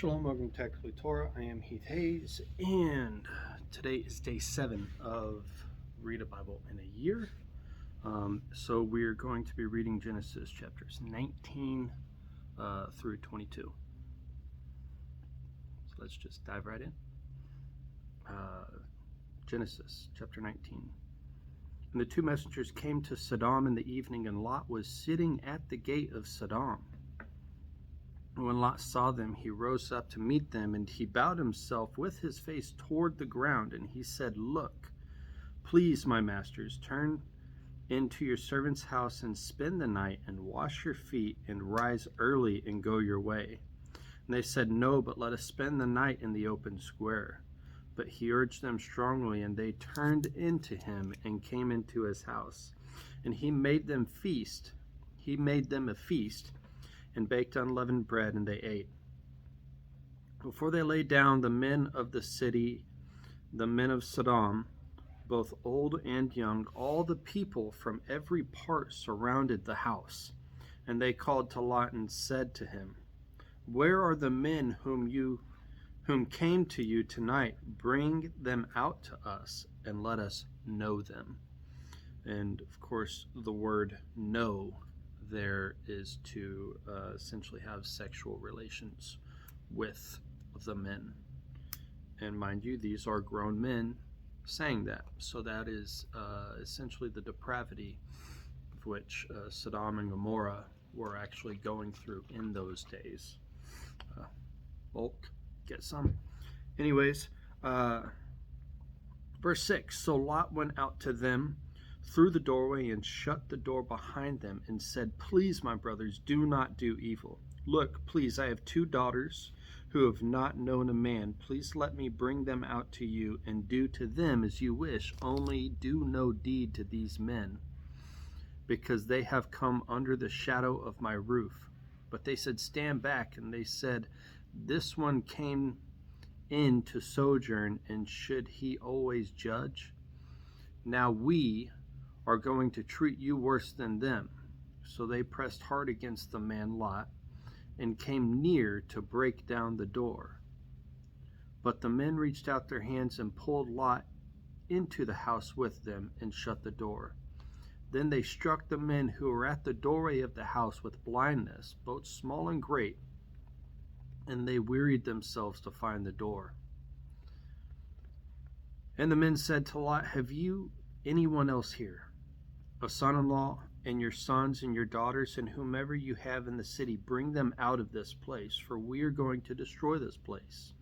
Shalom, welcome to Tactically Torah. I am Heath Hayes, and today is day 7 of Read a Bible in a Year. So we're going to be reading Genesis chapters 19 through 22. So let's just dive right in. Genesis chapter 19. And the two messengers came to Sodom in the evening, and Lot was sitting at the gate of Sodom. And when Lot saw them, he rose up to meet them, and he bowed himself with his face toward the ground, and he said, "Look, please, my masters, turn into your servant's house and spend the night, and wash your feet, and rise early and go your way." And they said, "No, but let us spend the night in the open square." But he urged them strongly, and they turned into him and came into his house. And he made them a feast, and baked unleavened bread, and they ate. Before they lay down, the men of the city, the men of Sodom, both old and young, all the people from every part surrounded the house. And they called to Lot and said to him, "Where are the men whom came to you tonight? Bring them out to us, and let us know them." And of course, the word "know" there is to essentially have sexual relations with the men. And mind you, these are grown men saying that. So that is essentially the depravity of which Sodom and Gomorrah were actually going through in those days. Bulk, get some. Anyways, verse 6, so Lot went out to them through the doorway and shut the door behind them and said, "Please, my brothers, do not do evil. Look, please, I have 2 daughters who have not known a man. Please let me bring them out to you and do to them as you wish. Only do no deed to these men, because they have come under the shadow of my roof." But they said, "Stand back." And they said, "This one came in to sojourn, and should he always judge? Now we are going to treat you worse than them." So they pressed hard against the man Lot and came near to break down the door. But the men reached out their hands and pulled Lot into the house with them and shut the door. Then they struck the men who were at the doorway of the house with blindness, both small and great, and they wearied themselves to find the door. And the men said to Lot, "Have you anyone else here, a son-in-law, and your sons and your daughters, and whomever you have in the city, bring them out of this place, for we are going to destroy this place,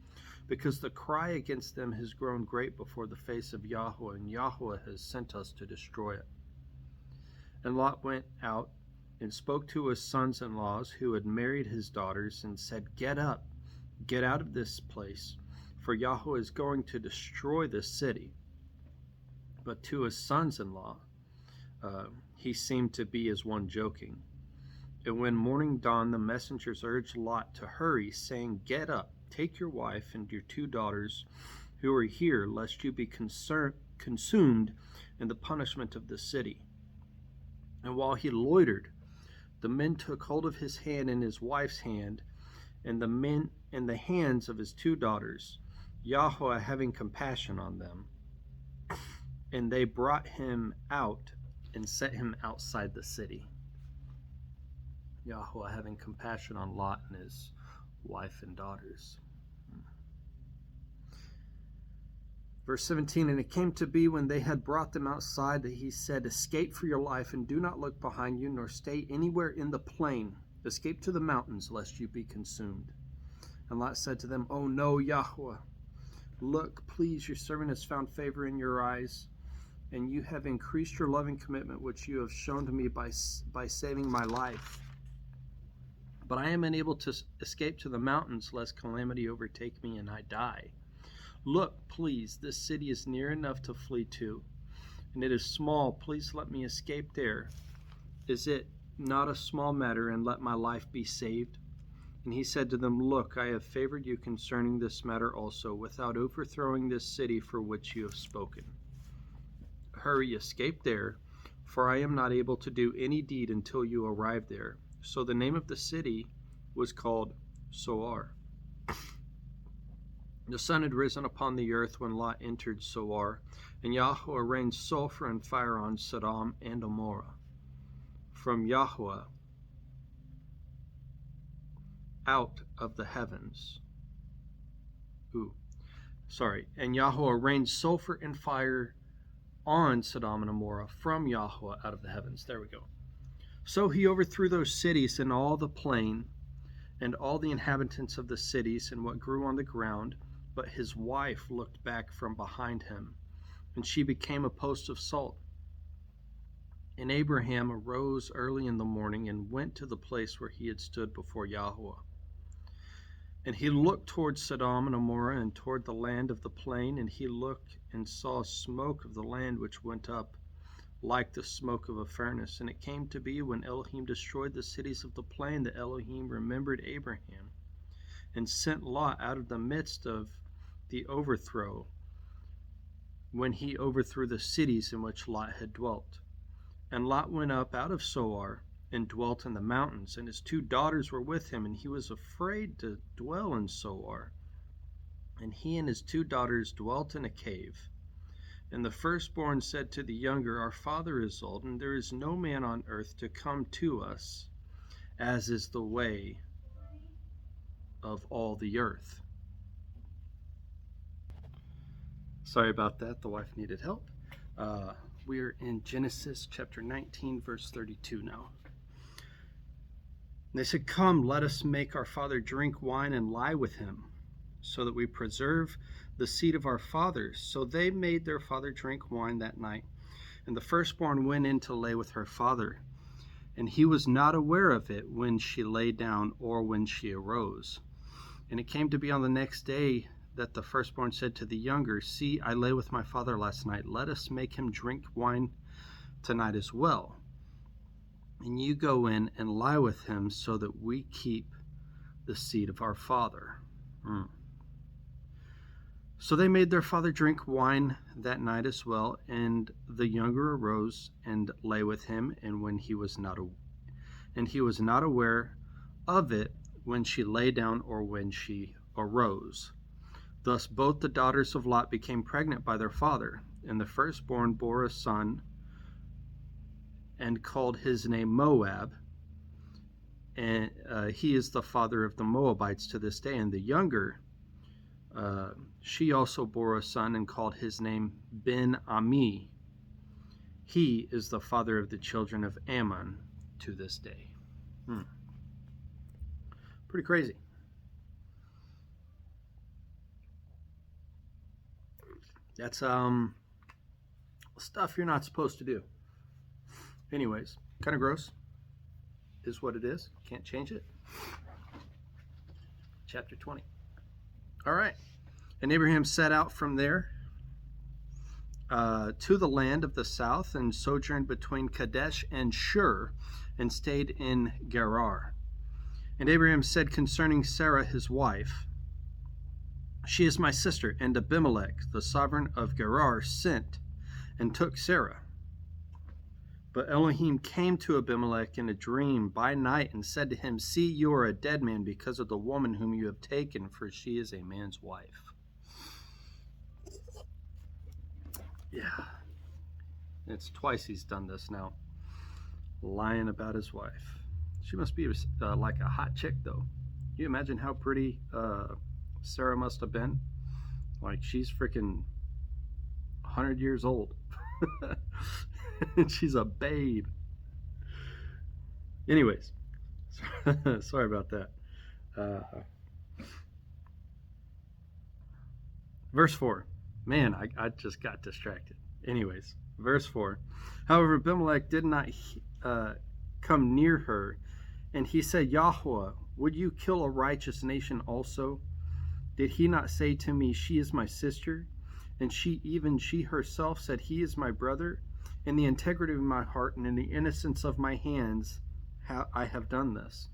because the cry against them has grown great before the face of Yahweh, and Yahweh has sent us to destroy it." And Lot went out and spoke to his sons-in-laws who had married his daughters, and said, "Get up, get out of this place, for Yahweh is going to destroy this city." But to his sons-in-law, he seemed to be as one joking. And when morning dawned, the messengers urged Lot to hurry, saying, "Get up, take your wife and your 2 daughters who are here, lest you be consumed in the punishment of the city." And while he loitered, the men took hold of his hand and his wife's hand, and the hands of his 2 daughters, Yahweh having compassion on them. And they brought him out and set him outside the city. Yahweh having compassion on Lot and his wife and daughters. Verse 17, and it came to be when they had brought them outside that he said, "Escape for your life, and do not look behind you, nor stay anywhere in the plain. Escape to the mountains, lest you be consumed." And Lot said to them, "Oh no, Yahweh. Look, please, your servant has found favor in your eyes, and you have increased your loving commitment, which you have shown to me by saving my life. But I am unable to escape to the mountains, lest calamity overtake me and I die. Look, please, this city is near enough to flee to, and it is small. Please let me escape there. Is it not a small matter, and let my life be saved?" And he said to them, "Look, I have favored you concerning this matter also, without overthrowing this city for which you have spoken. Hurry, escape there, for I am not able to do any deed until you arrive there." So the name of the city was called Zoar. The sun had risen upon the earth when Lot entered Zoar, and Yahweh rained sulfur and fire on Sodom and Gomorrah from Yahweh out of the heavens. And Yahweh rained sulfur and fire on Sodom and Gomorrah from Yahweh out of the heavens. There we go. So he overthrew those cities and all the plain, and all the inhabitants of the cities, and what grew on the ground. But his wife looked back from behind him, and she became a post of salt. And Abraham arose early in the morning and went to the place where he had stood before Yahweh. And he looked toward Sodom and Gomorrah and toward the land of the plain, and he looked and saw smoke of the land which went up like the smoke of a furnace. And it came to be, when Elohim destroyed the cities of the plain, that Elohim remembered Abraham and sent Lot out of the midst of the overthrow, when he overthrew the cities in which Lot had dwelt. And Lot went up out of Zoar and dwelt in the mountains, and his 2 daughters were with him, and he was afraid to dwell in Zoar. And he and his 2 daughters dwelt in a cave. And the firstborn said to the younger, Our father is old, and there is no man on earth to come to us, as is the way of all the earth. Sorry about that. The wife needed help. We're in Genesis chapter 19, verse 32 now. And they said, Come, let us make our father drink wine and lie with him, so that we preserve the seed of our fathers. So they made their father drink wine that night. And the firstborn went in to lay with her father. And he was not aware of it when she lay down or when she arose. And it came to be on the next day that the firstborn said to the younger, See, I lay with my father last night. Let us make him drink wine tonight as well. And you go in and lie with him, so that we keep the seed of our father. So they made their father drink wine that night as well, and the younger arose and lay with him, and he was not aware of it when she lay down or when she arose. Thus both the daughters of Lot became pregnant by their father, and the firstborn bore a son and called his name Moab, and he is the father of the Moabites to this day. And the younger, she also bore a son and called his name Ben-Ami. He is the father of the children of Ammon to this day. Pretty crazy. That's stuff you're not supposed to do. Anyways, kind of gross. Is what it is. Can't change it. Chapter 20. All right. And Abraham set out from there to the land of the south, and sojourned between Kadesh and Shur, and stayed in Gerar. And Abraham said concerning Sarah his wife, She is my sister. And Abimelech, the sovereign of Gerar, sent and took Sarah. But Elohim came to Abimelech in a dream by night and said to him, See, you are a dead man because of the woman whom you have taken, for she is a man's wife. Yeah. It's twice he's done this now. Lying about his wife. She must be like a hot chick, though. Can you imagine how pretty Sarah must have been? Like, she's freaking 100 years old. And she's a babe. Anyways, sorry about that. Verse 4. Man, I just got distracted. Anyways, verse 4. However, Abimelech did not come near her, and he said, Yahweh, would you kill a righteous nation also? Did he not say to me, She is my sister? And she herself said, He is my brother. In the integrity of my heart and in the innocence of my hands, I have done this.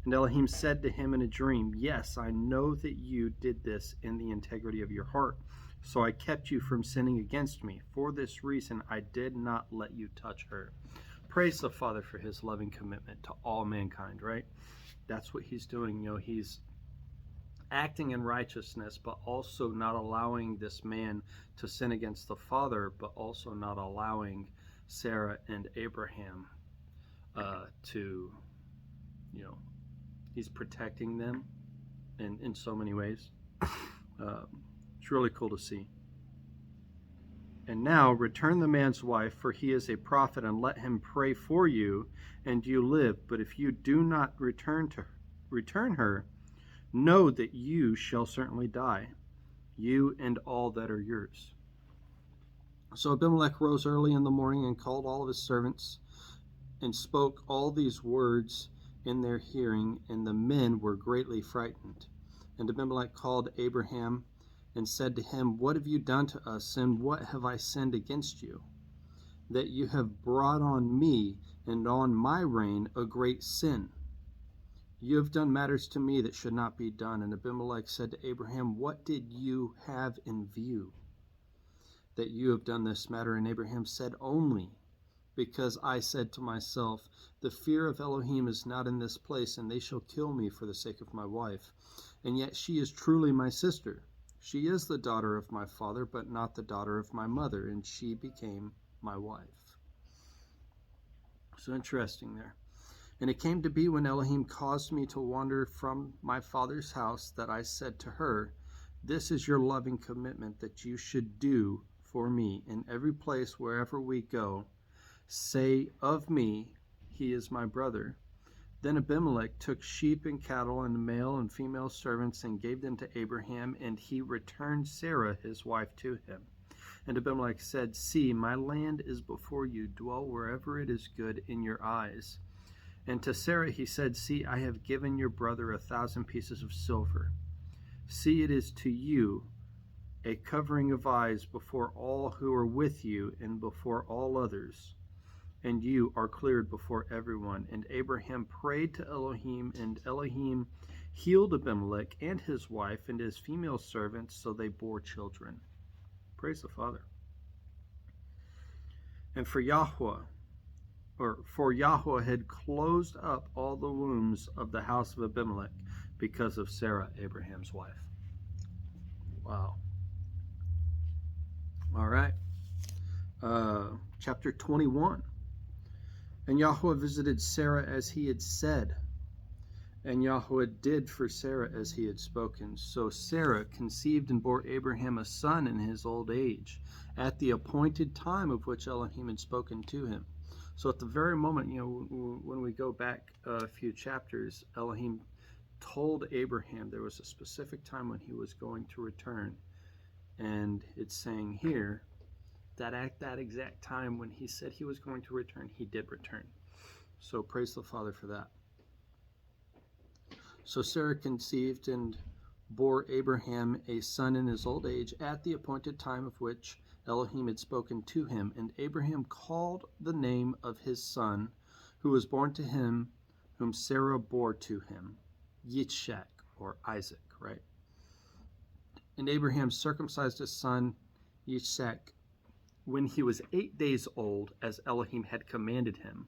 And Elohim said to him in a dream, Yes, I know that you did this in the integrity of your heart. So I kept you from sinning against me. For this reason, I did not let you touch her. Praise the Father for his loving commitment to all mankind, right? That's what he's doing. He's acting in righteousness, but also not allowing this man to sin against the father, but also not allowing Sarah and Abraham to, he's protecting them in so many ways. It's really cool to see. And now return the man's wife, for he is a prophet, and let him pray for you, and you live. But if you do not return her, know that you shall certainly die, you and all that are yours. So Abimelech rose early in the morning and called all of his servants and spoke all these words in their hearing, and the men were greatly frightened. And Abimelech called Abraham and said to him, What have you done to us, and what have I sinned against you, that you have brought on me and on my reign a great sin? You have done matters to me that should not be done. And Abimelech said to Abraham, What did you have in view, that you have done this matter? And Abraham said, Only because I said to myself, The fear of Elohim is not in this place, and they shall kill me for the sake of my wife. And yet she is truly my sister. She is the daughter of my father, but not the daughter of my mother, and she became my wife. So interesting there. And it came to be when Elohim caused me to wander from my father's house that I said to her, This is your loving commitment that you should do for me in every place wherever we go. Say of me, he is my brother. Then Abimelech took sheep and cattle and male and female servants and gave them to Abraham, and he returned Sarah his wife to him. And Abimelech said, See, my land is before you. Dwell wherever it is good in your eyes. And to Sarah he said, See, I have given your brother 1,000 pieces of silver. See, it is to you a covering of eyes before all who are with you and before all others. And you are cleared before everyone. And Abraham prayed to Elohim, and Elohim healed Abimelech and his wife and his female servants, so they bore children. Praise the Father. And for Yahweh had closed up all the wombs of the house of Abimelech because of Sarah, Abraham's wife. Wow. All right. Chapter 21. And Yahweh visited Sarah as he had said, and Yahweh did for Sarah as he had spoken. So Sarah conceived and bore Abraham a son in his old age, at the appointed time of which Elohim had spoken to him. So at the very moment, when we go back a few chapters, Elohim told Abraham there was a specific time when he was going to return. And it's saying here, that at that exact time when he said he was going to return, he did return. So praise the Father for that. So Sarah conceived and bore Abraham a son in his old age at the appointed time of which Elohim had spoken to him. And Abraham called the name of his son who was born to him, whom Sarah bore to him, Yitzhak, or Isaac, right? And Abraham circumcised his son Yitzhak when he was 8 days old, as Elohim had commanded him.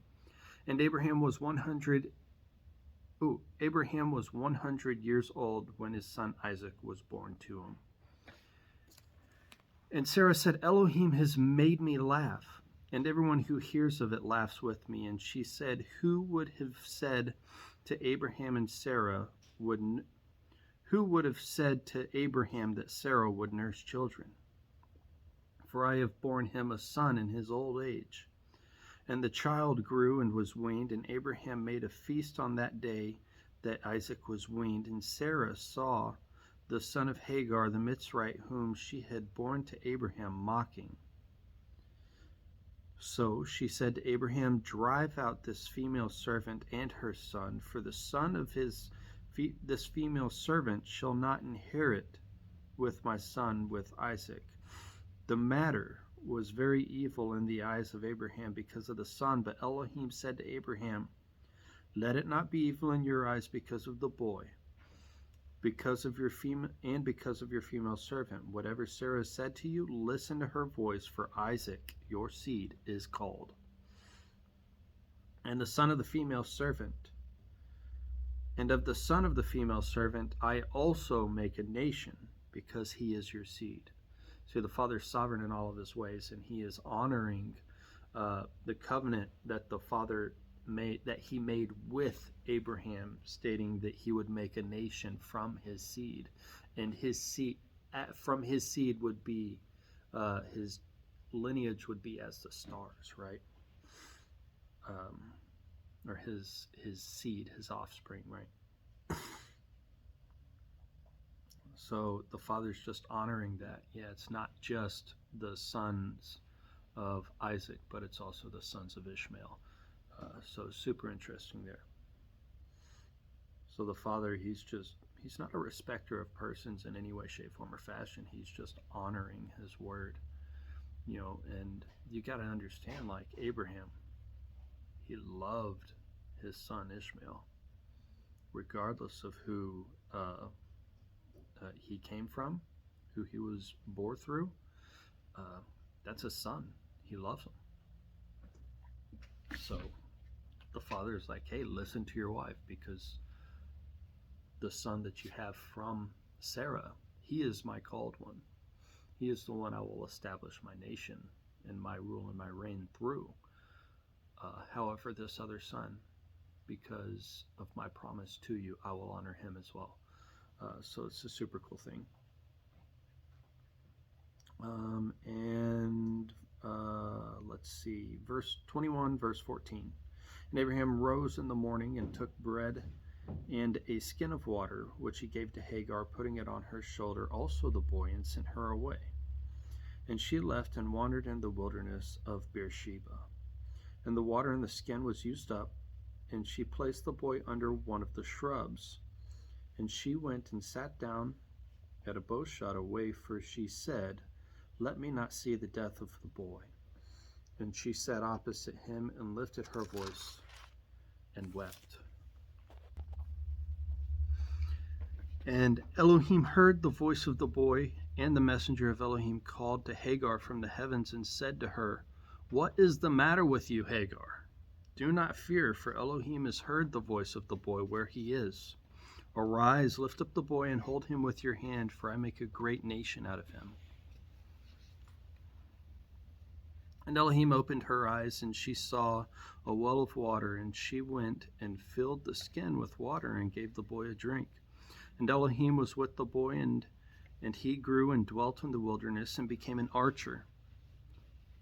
And Abraham was 100 years old when his son Isaac was born to him. And Sarah said, Elohim has made me laugh, and everyone who hears of it laughs with me. And she said, Who would have said to Abraham and Sarah who would have said to Abraham that Sarah would nurse children? For I have borne him a son in his old age. And the child grew and was weaned, and Abraham made a feast on that day that Isaac was weaned. And Sarah saw the son of Hagar, the Mitzrite, whom she had borne to Abraham, mocking. So she said to Abraham, Drive out this female servant and her son, for the son of this female servant shall not inherit with my son, with Isaac. The matter was very evil in the eyes of Abraham because of the son, but Elohim said to Abraham, Let it not be evil in your eyes because of the boy, because of your female servant. Whatever Sarah said to you, listen to her voice, for Isaac, your seed, is called. And the son of the female servant And of the son of the female servant I also make a nation, because he is your seed. So the Father is sovereign in all of his ways, and he is honoring the covenant that the Father he made with Abraham, stating that he would make a nation from his seed, and his seed from his seed would be his lineage would be as the stars, right? Or his seed, his offspring, right? So the Father's just honoring that. Yeah, it's not just the sons of Isaac, but it's also the sons of Ishmael. So super interesting there. So the Father, he's not a respecter of persons in any way, shape, form, or fashion. He's just honoring his word. And you got to understand, like Abraham, he loved his son Ishmael, regardless of who he came from, who he was born through. That's his son. He loves him. So the Father is like, hey, listen to your wife, because the son that you have from Sarah, he is my called one. He is the one I will establish my nation and my rule and my reign through. However, this other son, because of my promise to you, I will honor him as well. So it's a super cool thing. Let's see, verse 21, verse 14. And Abraham rose in the morning and took bread and a skin of water, which he gave to Hagar, putting it on her shoulder, also the boy, and sent her away. And she left and wandered in the wilderness of Beersheba. And the water in the skin was used up, and she placed the boy under one of the shrubs. And she went and sat down at a bow shot away, for she said, let me not see the death of the boy. And she sat opposite him and lifted her voice and wept. And Elohim heard the voice of the boy, and the messenger of Elohim called to Hagar from the heavens and said to her, what is the matter with you, Hagar? Do not fear, for Elohim has heard the voice of the boy where he is. Arise, lift up the boy and hold him with your hand, for I make a great nation out of him. And Elohim opened her eyes, and she saw a well of water, and she went and filled the skin with water and gave the boy a drink. And Elohim was with the boy, and he grew and dwelt in the wilderness and became an archer.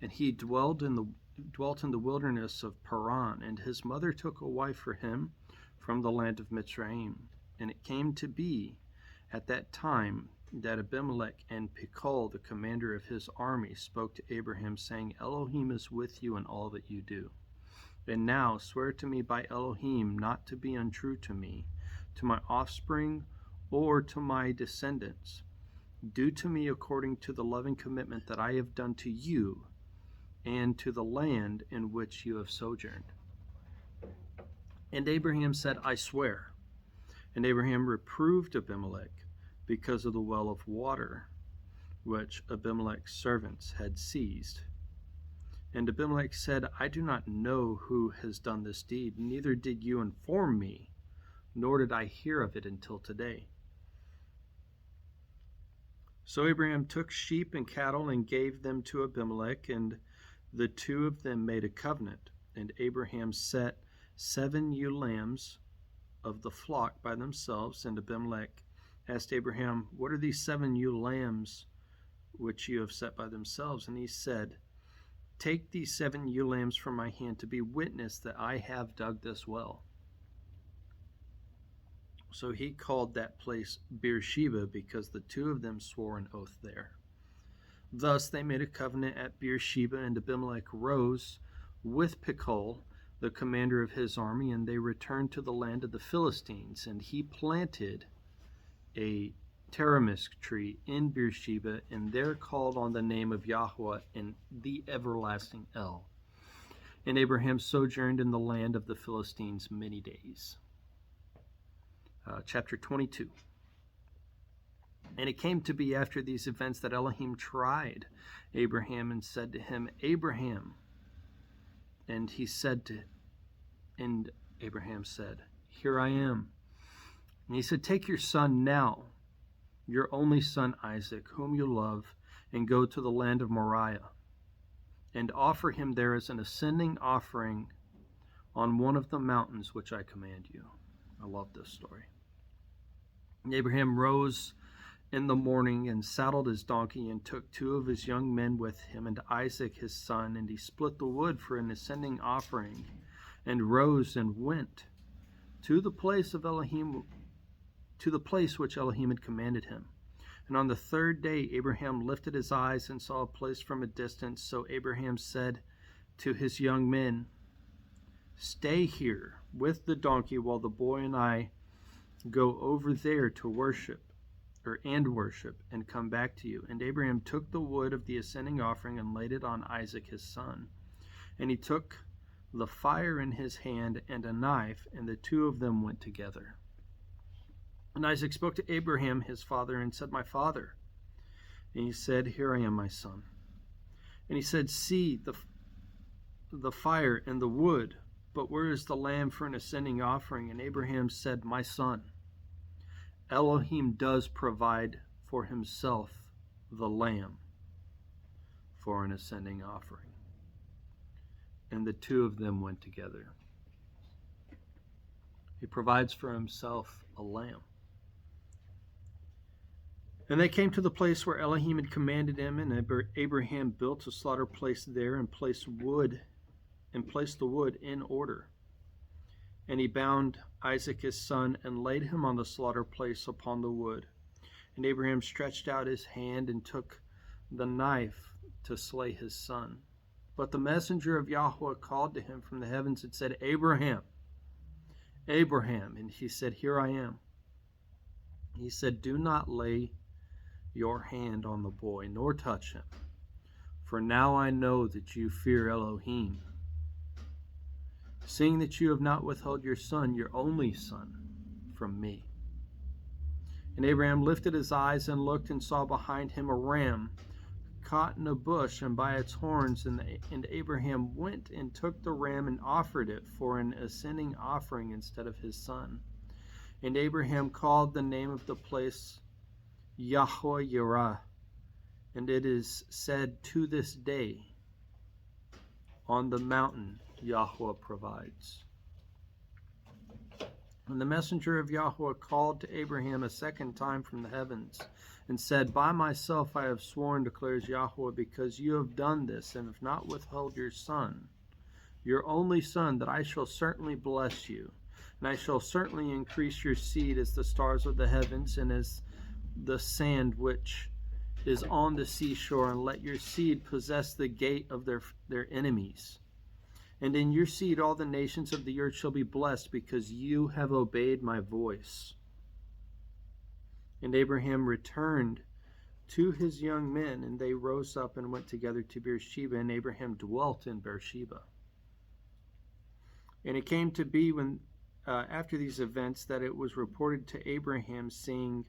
And he dwelt in the wilderness of Paran, and his mother took a wife for him from the land of Mitzrayim. And it came to be at that time that Abimelech and Phicol, the commander of his army, spoke to Abraham, saying, Elohim is with you in all that you do. And now swear to me by Elohim not to be untrue to me, to my offspring, or to my descendants. Do to me according to the loving commitment that I have done to you, and to the land in which you have sojourned. And Abraham said, I swear. And Abraham reproved Abimelech because of the well of water which Abimelech's servants had seized. And Abimelech said, I do not know who has done this deed, neither did you inform me, nor did I hear of it until today. So Abraham took sheep and cattle and gave them to Abimelech, and the two of them made a covenant. And Abraham set 7 ewe lambs of the flock by themselves. And Abimelech asked Abraham, what are these 7 ewe lambs which you have set by themselves? And he said, take these 7 ewe lambs from my hand to be witness that I have dug this well. So he called that place Beersheba, because the two of them swore an oath there. Thus they made a covenant at Beersheba, and Abimelech rose with Phicol, the commander of his army, and they returned to the land of the Philistines. And he planted a tamarisk tree in Beersheba, and there called on the name of Yahweh and the everlasting El. And Abraham sojourned in the land of the Philistines many days. Chapter 22. And it came to be after these events that Elohim tried Abraham and said to him, Abraham. And Abraham said, here I am. And he said, take your son now, your only son Isaac, whom you love, and go to the land of Moriah, and offer him there as an ascending offering on one of the mountains which I command you. I love this story. And Abraham rose in the morning and saddled his donkey and took 2 of his young men with him and Isaac his son, and he split the wood for an ascending offering, and rose and went to the place which Elohim had commanded him. And on the 3rd day Abraham lifted his eyes and saw a place from a distance. So Abraham said to his young men, stay here with the donkey while the boy and I go over there to worship and come back to you. And Abraham took the wood of the ascending offering and laid it on Isaac his son. And he took the fire in his hand and a knife, and the 2 of them went together. And Isaac spoke to Abraham his father and said, my father. And he said, here I am, my son. And he said, see the fire and the wood, but where is the lamb for an ascending offering? And Abraham said, my son, Elohim does provide for himself the lamb for an ascending offering. And the 2 of them went together. He provides for himself a lamb. And they came to the place where Elohim had commanded him, and Abraham built a slaughter place there and placed the wood in order. And he bound Isaac his son and laid him on the slaughter place upon the wood. And Abraham stretched out his hand and took the knife to slay his son. But the messenger of Yahweh called to him from the heavens and said, Abraham, Abraham. And he said, here I am. He said, do not lay your hand on the boy, nor touch him. For now I know that you fear Elohim, seeing that you have not withheld your son, your only son, from me. And Abraham lifted his eyes and looked and saw behind him a ram caught in a bush and by its horns. And Abraham went and took the ram and offered it for an ascending offering instead of his son. And Abraham called the name of the place Yahweh Yireh, and it is said to this day, on the mountain Yahweh provides. And the messenger of Yahweh called to Abraham a second time from the heavens and said, by myself I have sworn, declares Yahweh, because you have done this and have not withheld your son, your only son, that I shall certainly bless you, and I shall certainly increase your seed as the stars of the heavens and as the sand which is on the seashore, and let your seed possess the gate of their enemies. And in your seed all the nations of the earth shall be blessed, because you have obeyed my voice. And Abraham returned to his young men, and they rose up and went together to Beersheba, and Abraham dwelt in Beersheba. And it came to be when after these events that it was reported to Abraham, saying,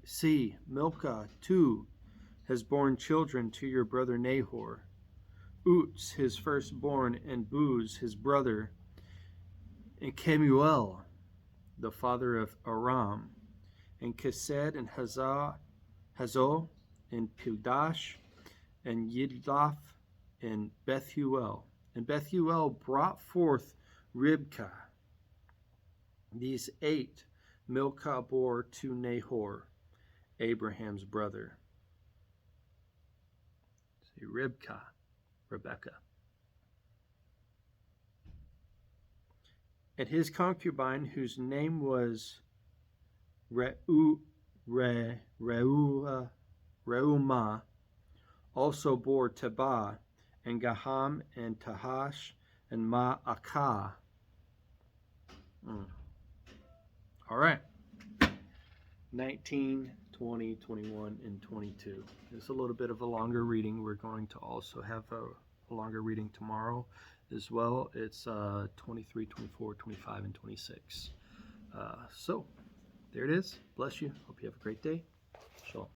see, Milcah too has borne children to your brother Nahor, Uts his firstborn, and Buz his brother, and Kemuel the father of Aram, and Kesed and Hazo, and Pildash, and Yidlaf, and Bethuel. And Bethuel brought forth Ribkah. These 8 Milcah bore to Nahor, Abraham's brother. See, Rebekah. And his concubine, whose name was Reumah, also bore Tebah, and Gaham, and Tahash, and Ma'akah. All right. 19, 20, 21, and 22. It's a little bit of a longer reading. We're going to also have a longer reading tomorrow as well. It's 23, 24, 25, and 26. So there it is. Bless you. Hope you have a great day. Shalom.